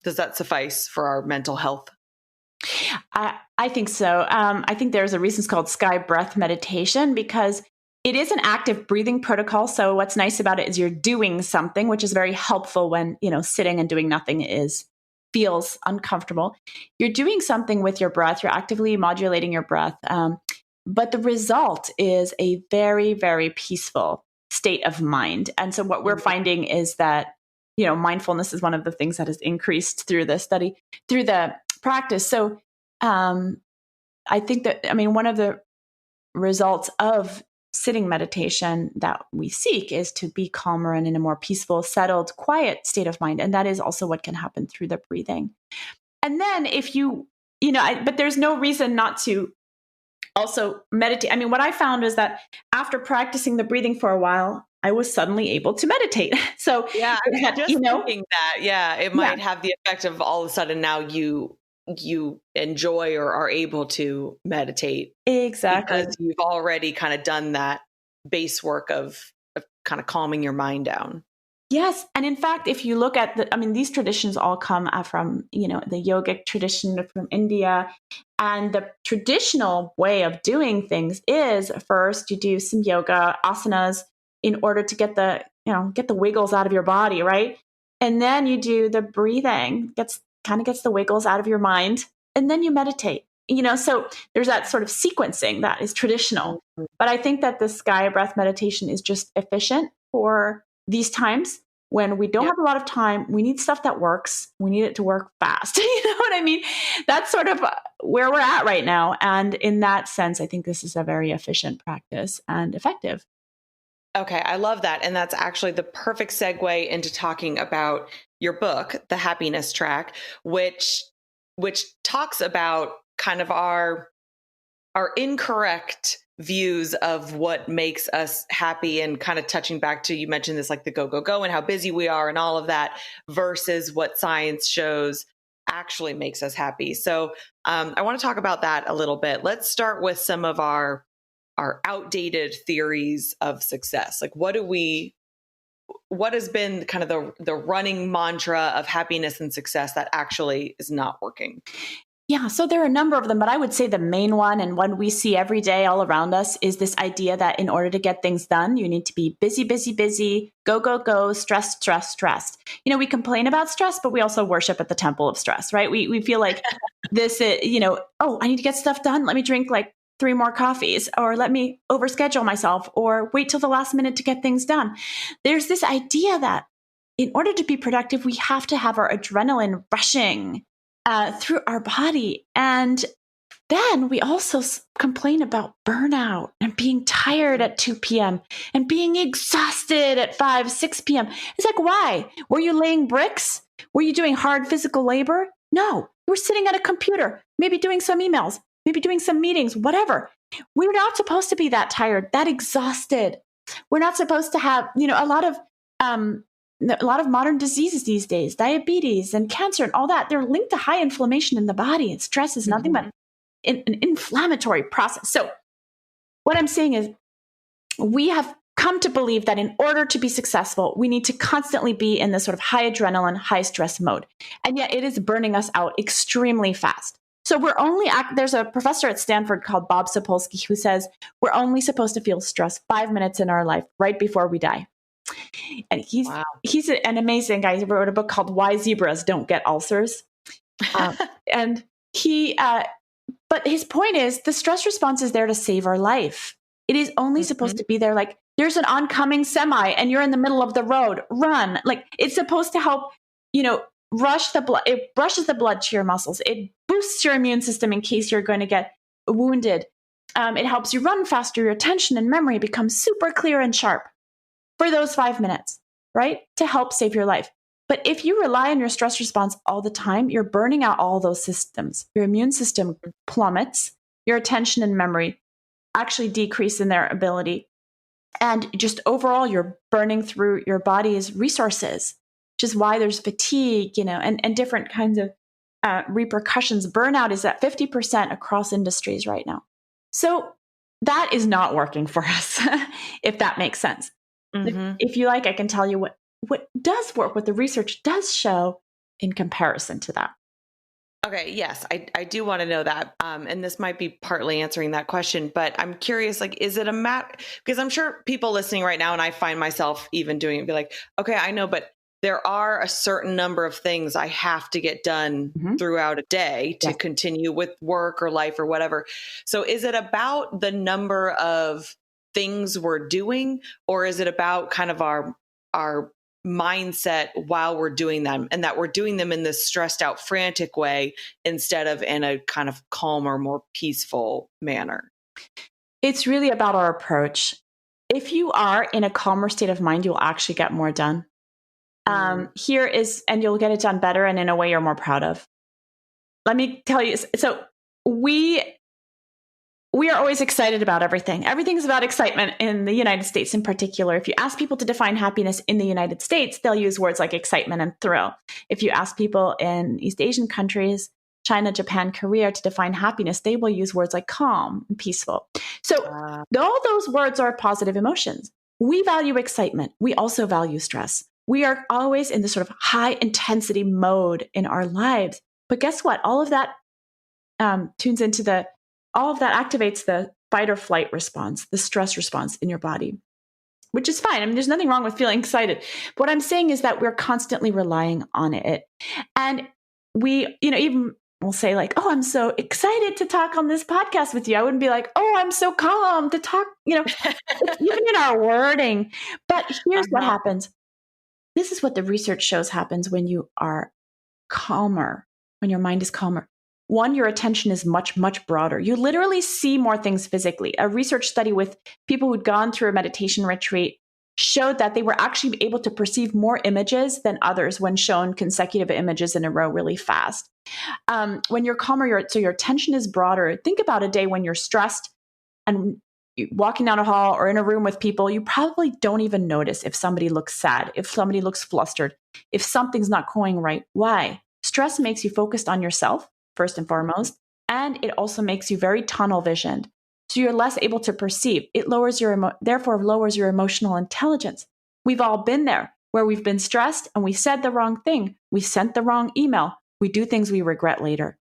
suffice for our mental health? I think so. I think there's a reason it's called sky breath meditation because it is an active breathing protocol. So what's nice about it is you're doing something, which is very helpful when, sitting and doing nothing feels uncomfortable. You're doing something with your breath. You're actively modulating your breath. But the result is a very, very peaceful state of mind. And so what we're finding is that, mindfulness is one of the things that has increased through the practice. So I think that, one of the results of sitting meditation that we seek is to be calmer and in a more peaceful, settled, quiet state of mind. And that is also what can happen through the breathing. And then if but there's no reason not to also meditate. What I found is that after practicing the breathing for a while, I was suddenly able to meditate. So yeah, thinking that, it might have the effect of all of a sudden now you enjoy or are able to meditate. Exactly. Because you've already kind of done that base work of kind of calming your mind down. Yes. And in fact, if you look at these traditions all come from, the yogic tradition from India. And the traditional way of doing things is first you do some yoga asanas in order to get the wiggles out of your body, right? And then you do the breathing, gets the wiggles out of your mind, and then you meditate. So there's that sort of sequencing that is traditional. But I think that the sky breath meditation is just efficient for these times when we don't have a lot of time. We need stuff that works. We need it to work fast. You know what I mean? That's sort of where we're at right now. And in that sense, I think this is a very efficient practice and effective. Okay, I love that. And that's actually the perfect segue into talking about your book, The Happiness Track, which talks about kind of our incorrect views of what makes us happy, and kind of touching back to, you mentioned this, like the go, go, go and how busy we are and all of that versus what science shows actually makes us happy. So I want to talk about that a little bit. Let's start with some of our outdated theories of success. Like what has been kind of the running mantra of happiness and success that actually is not working? Yeah, so there are a number of them, but I would say the main one, and one we see every day all around us, is this idea that in order to get things done, you need to be busy, busy, busy, go, go, go, stressed, stressed, stressed. We complain about stress, but we also worship at the temple of stress, right? We feel like this, oh, I need to get stuff done. Let me drink like 3 more coffees, or let me overschedule myself, or wait till the last minute to get things done. There's this idea that in order to be productive, we have to have our adrenaline rushing through our body. And then we also complain about burnout and being tired at 2 p.m. and being exhausted at 5, 6 p.m. It's like, why? Were you laying bricks? Were you doing hard physical labor? No, you were sitting at a computer, maybe doing some emails, maybe doing some meetings, whatever. We're not supposed to be that tired, that exhausted. We're not supposed to have, a lot of modern diseases these days, diabetes and cancer and all that, they're linked to high inflammation in the body. And stress is nothing but an inflammatory process. So what I'm saying is we have come to believe that in order to be successful, we need to constantly be in this sort of high adrenaline, high stress mode. And yet it is burning us out extremely fast. So there's a professor at Stanford called Bob Sapolsky who says we're only supposed to feel stress 5 minutes in our life right before we die. And he's an amazing guy. He wrote a book called Why Zebras Don't Get Ulcers. And but his point is the stress response is there to save our life. It is only supposed to be there. Like there's an oncoming semi and you're in the middle of the road, run. Like it's supposed to help, rush the blood. It brushes the blood to your muscles. It boosts your immune system in case you're going to get wounded. It helps you run faster. Your attention and memory become super clear and sharp for those 5 minutes, right? To help save your life. But if you rely on your stress response all the time, you're burning out all those systems. Your immune system plummets, your attention and memory actually decrease in their ability. And just overall, you're burning through your body's resources, which is why there's fatigue, and different kinds of repercussions. Burnout is at 50% across industries right now. So that is not working for us, if that makes sense. Mm-hmm. If you like, I can tell you what does work, what the research does show in comparison to that. Okay. Yes, I do want to know that. And this might be partly answering that question, but I'm curious, like, is it a matter? Because I'm sure people listening right now, and I find myself even doing it, be like, okay, I know, but there are a certain number of things I have to get done throughout a day to continue with work or life or whatever. So is it about the number of things we're doing, or is it about kind of our mindset while we're doing them, and that we're doing them in this stressed out, frantic way instead of in a kind of calmer, more peaceful manner? It's really about our approach. If you are in a calmer state of mind, you'll actually get more done. And you'll get it done better and in a way you're more proud of. Let me tell you, so we are always excited about everything. Everything's about excitement in the United States in particular. If you ask people to define happiness in the United States, they'll use words like excitement and thrill. If you ask people in East Asian countries, China, Japan, Korea, to define happiness, they will use words like calm and peaceful. So all those words are positive emotions. We value excitement. We also value stress. We are always in this sort of high intensity mode in our lives. But guess what? All of that activates the fight or flight response, the stress response in your body, which is fine. I mean, there's nothing wrong with feeling excited. But what I'm saying is that we're constantly relying on it. And we, even we'll say like, oh, I'm so excited to talk on this podcast with you. I wouldn't be like, oh, I'm so calm to talk, even in our wording. But here's what happens. This is what the research shows happens when you are calmer, when your mind is calmer. One, your attention is much, much broader. You literally see more things physically. A research study with people who'd gone through a meditation retreat showed that they were actually able to perceive more images than others when shown consecutive images in a row really fast. When you're calmer, your attention is broader. Think about a day when you're stressed and walking down a hall or in a room with people, you probably don't even notice if somebody looks sad, if somebody looks flustered, if something's not going right. Why? Stress makes you focused on yourself, first and foremost, and it also makes you very tunnel visioned. So you're less able to perceive. It therefore lowers your emotional intelligence. We've all been there where we've been stressed and we said the wrong thing. We sent the wrong email. We do things we regret later.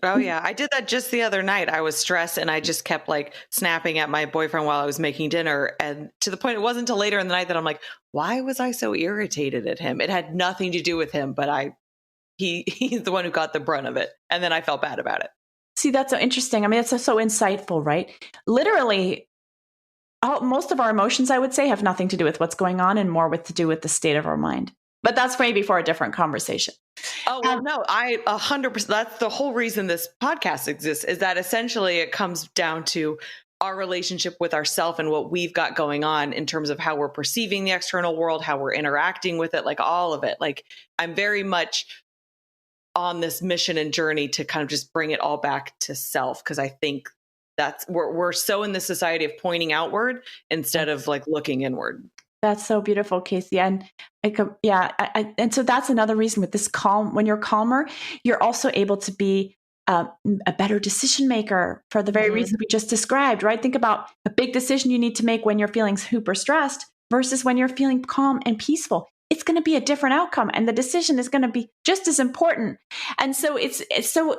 Oh, yeah. I did that just the other night. I was stressed and I just kept like snapping at my boyfriend while I was making dinner. And to the point, it wasn't until later in the night that I'm like, why was I so irritated at him? It had nothing to do with him, but he's the one who got the brunt of it. And then I felt bad about it. See, that's so interesting. I mean, it's so insightful, right? Literally, most of our emotions, I would say, have nothing to do with what's going on and more to do with the state of our mind. But that's maybe for a different conversation. Oh, well, no, 100%. That's the whole reason this podcast exists, is that essentially it comes down to our relationship with ourselves and what we've got going on in terms of how we're perceiving the external world, how we're interacting with it, like all of it. Like I'm very much on this mission and journey to kind of just bring it all back to self. Cause I think that's we're so in the society of pointing outward instead of like looking inward. That's so beautiful, Casey. And and so that's another reason with this calm, when you're calmer, you're also able to be a better decision maker for the very reason we just described, right? Think about a big decision you need to make when you're feeling super stressed versus when you're feeling calm and peaceful. It's going to be a different outcome, and the decision is going to be just as important. And so it's so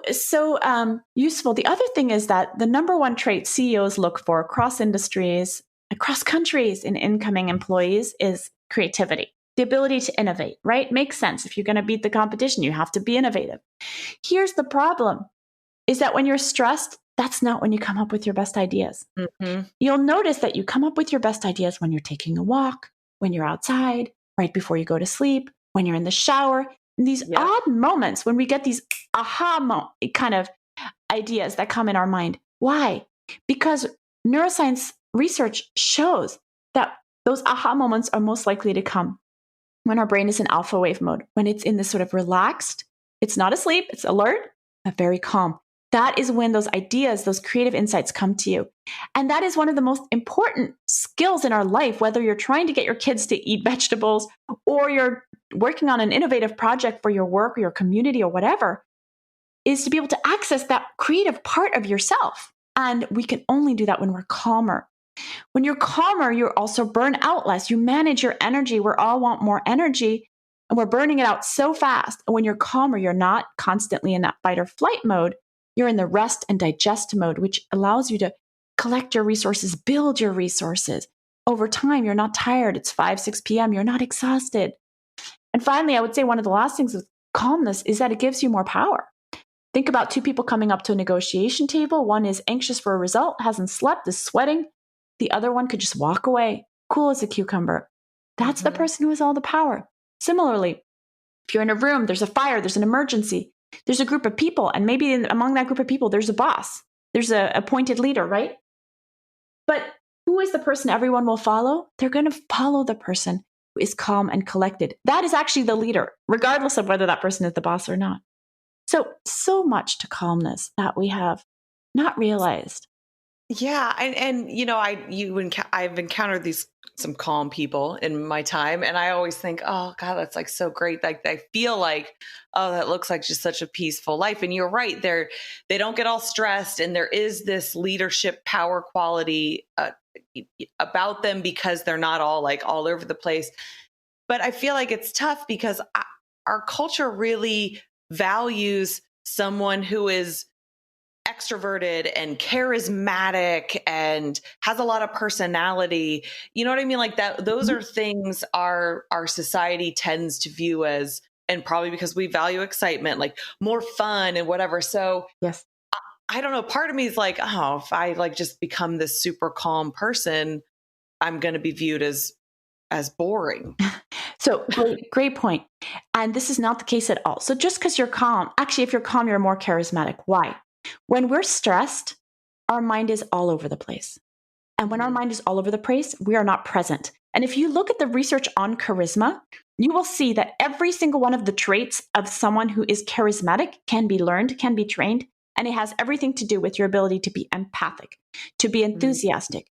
useful. The other thing is that the number one trait CEOs look for across industries, across countries in incoming employees is creativity, the ability to innovate, right? Makes sense. If you're going to beat the competition, you have to be innovative. Here's the problem is that when you're stressed, that's not when you come up with your best ideas. Mm-hmm. You'll notice that you come up with your best ideas when you're taking a walk, when you're outside, right before you go to sleep, when you're in the shower, in these odd moments when we get these kind of ideas that come in our mind. Why? Because neuroscience research shows that those aha moments are most likely to come when our brain is in alpha wave mode, when it's in this sort of relaxed, it's not asleep, it's alert, but very calm. That is when those ideas, those creative insights come to you. And that is one of the most important skills in our life, whether you're trying to get your kids to eat vegetables or you're working on an innovative project for your work or your community or whatever, is to be able to access that creative part of yourself. And we can only do that when we're calmer. When you're calmer, you also burn out less. You manage your energy. We all want more energy, and we're burning it out so fast. And when you're calmer, you're not constantly in that fight or flight mode. You're in the rest and digest mode, which allows you to collect your resources, build your resources. Over time, you're not tired. It's 5, 6 p.m. You're not exhausted. And finally, I would say one of the last things with calmness is that it gives you more power. Think about two people coming up to a negotiation table. One is anxious for a result, hasn't slept, is sweating. The other one could just walk away, cool as a cucumber. That's the person who has all the power. Similarly, if you're in a room, there's a fire, there's an emergency, there's a group of people, and maybe among that group of people, there's a boss, there's a appointed leader, right? But who is the person everyone will follow? They're going to follow the person who is calm and collected. That is actually the leader, regardless of whether that person is the boss or not. So much to calmness that we have not realized. Yeah. And you know, I've encountered some calm people in my time, and I always think, oh God, that's like so great. Like I feel like, oh, that looks like just such a peaceful life. And you're right, they don't get all stressed, and there is this leadership power quality about them because they're not all like all over the place. But I feel like it's tough because our culture really values someone who is extroverted and charismatic and has a lot of personality. You know what I mean? Like that, those are things our society tends to view as, and probably because we value excitement, like more fun and whatever. So yes, I don't know. Part of me is like, oh, if I like just become this super calm person, I'm going to be viewed as boring. So great point. And this is not the case at all. So just because you're calm, actually, if you're calm, you're more charismatic. Why? When we're stressed, our mind is all over the place. And when our mind is all over the place, we are not present. And if you look at the research on charisma, you will see that every single one of the traits of someone who is charismatic can be learned, can be trained. And it has everything to do with your ability to be empathic, to be enthusiastic,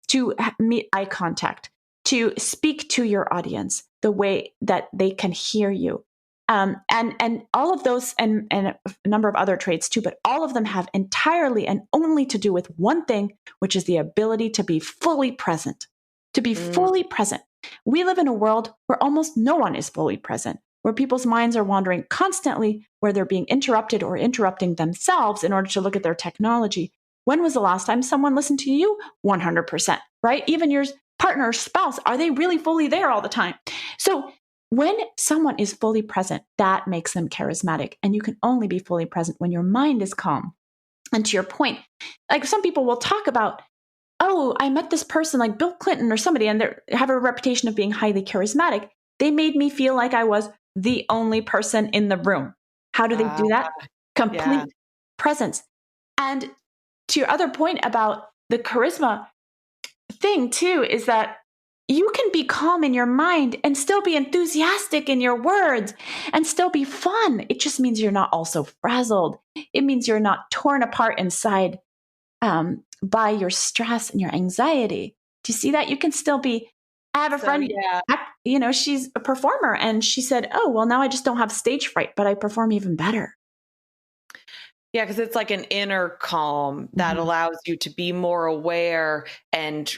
to meet eye contact, to speak to your audience the way that they can hear you. And all of those and a number of other traits too, but all of them have entirely and only to do with one thing, which is the ability to be fully present, fully present. We live in a world where almost no one is fully present, where people's minds are wandering constantly, where they're being interrupted or interrupting themselves in order to look at their technology. When was the last time someone listened to you? 100%, right? Even your partner or spouse, are they really fully there all the time? So when someone is fully present, that makes them charismatic. And you can only be fully present when your mind is calm. And to your point, like some people will talk about, oh, I met this person like Bill Clinton or somebody, and they have a reputation of being highly charismatic. They made me feel like I was the only person in the room. How do they do that? Complete presence. And to your other point about the charisma thing too, is that you can be calm in your mind and still be enthusiastic in your words and still be fun. It just means you're not also frazzled. It means you're not torn apart inside by your stress and your anxiety. Do you see that? You can still be. I have a friend, you know, she's a performer, and she said, oh, well, now I just don't have stage fright, but I perform even better. Yeah, because it's like an inner calm that allows you to be more aware and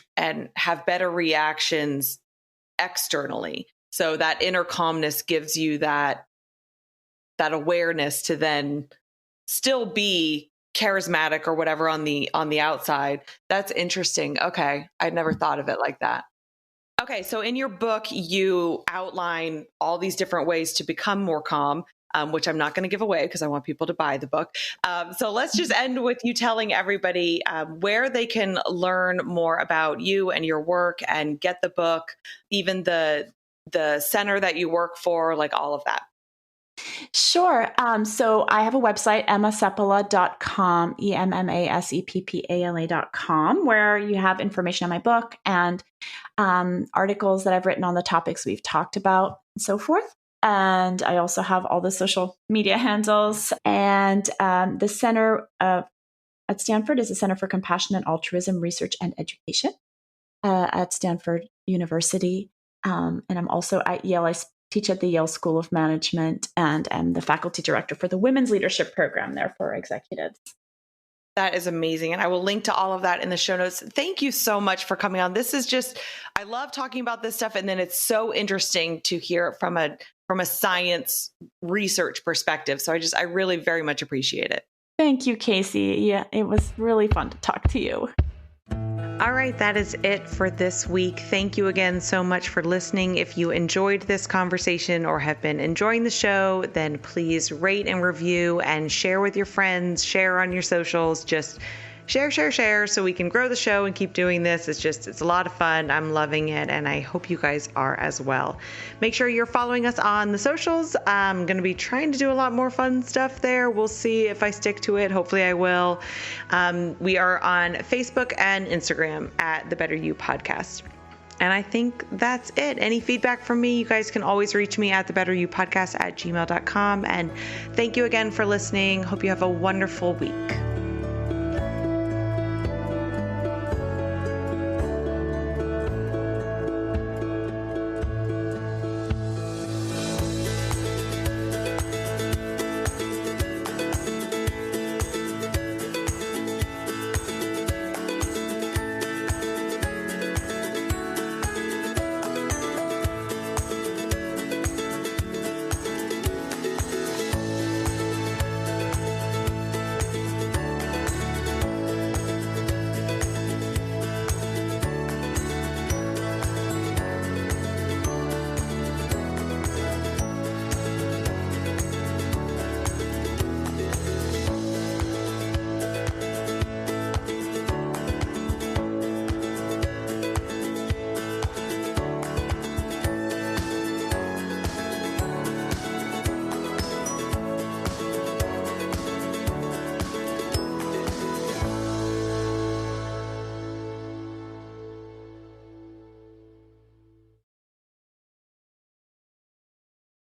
have better reactions externally. So that inner calmness gives you that awareness to then still be charismatic or whatever on the outside. That's interesting. Okay, I'd never thought of it like that. Okay, so in your book, you outline all these different ways to become more calm. Which I'm not going to give away because I want people to buy the book. So let's just end with you telling everybody where they can learn more about you and your work and get the book, even the center that you work for, like all of that. Sure. So I have a website, emmaseppala.com, EMMASEPPALA.com, where you have information on my book and articles that I've written on the topics we've talked about. and so forth. And I also have all the social media handles. And the center at Stanford is the Center for Compassion and Altruism Research and Education at Stanford University. And I'm also at Yale. I teach at the Yale School of Management and am the faculty director for the Women's Leadership Program there for executives. That is amazing. And I will link to all of that in the show notes. Thank you so much for coming on. This is just, I love talking about this stuff. And then it's so interesting to hear it from a science research perspective. So I really very much appreciate it. Thank you, Casey. Yeah, it was really fun to talk to you. All right, that is it for this week. Thank you again so much for listening. If you enjoyed this conversation or have been enjoying the show, then please rate and review and share with your friends, share on your socials, just share so we can grow the show and keep doing this. It's a lot of fun. I'm loving it, and I hope you guys are as well. Make sure you're following us on the socials. I'm going to be trying to do a lot more fun stuff there. We'll see if I stick to it. Hopefully I will. We are on Facebook and Instagram at The Better You Podcast. And I think that's it. Any feedback from me, you guys can always reach me at thebetteryoupodcast@gmail.com. And thank you again for listening. Hope you have a wonderful week.